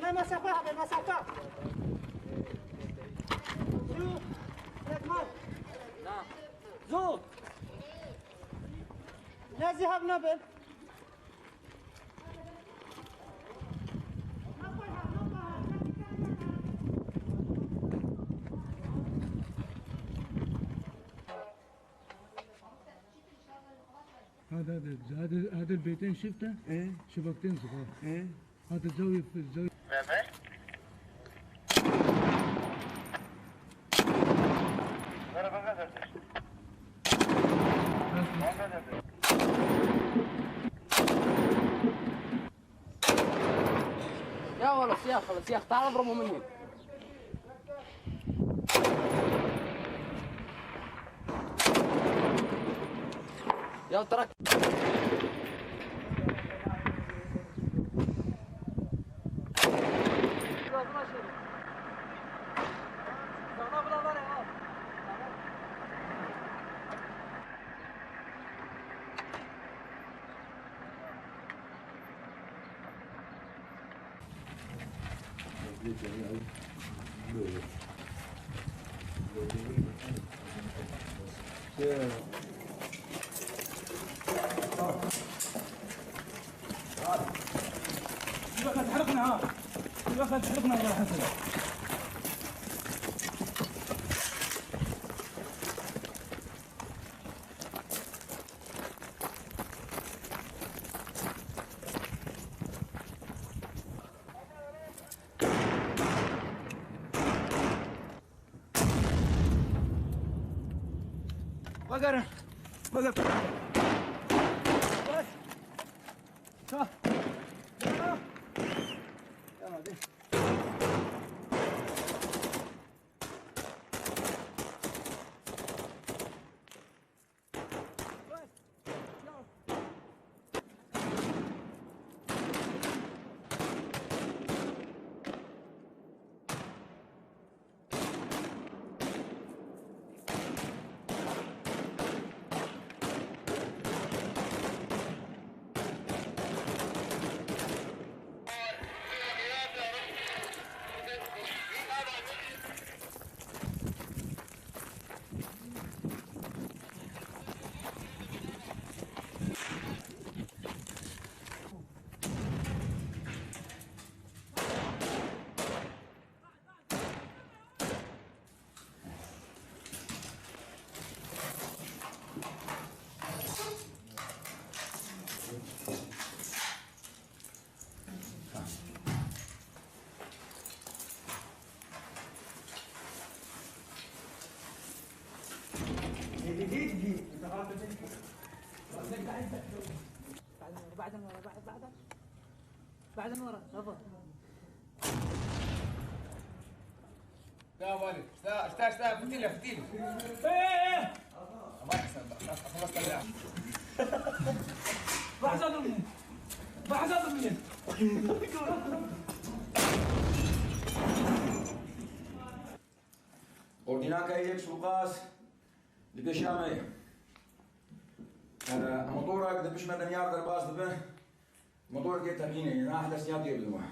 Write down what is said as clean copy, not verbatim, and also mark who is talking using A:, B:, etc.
A: لا مسافة مسافة. شو؟ زو. لا ذهب نبل.
B: هذا البيتين شفته؟ ايه شبكتين صغار. ايه هذا الزاوية في الزاوية.
C: يا والله السياخ تعال اضربه مني. يا ترك
B: تحرقنا يا حسن. بقرة بس ها يلا دي
A: بعد الورا تفضل.
D: لا والد اشتاق فتيلة
A: ايه
D: ما يحسن خلصت اللعب.
A: بحزن مني
E: Ordina ka jek shlukas dhe shame motorak dhe bishme dhe njarë dhe bas dhe motorak e të mine, në ahles një tjebë dhe ma.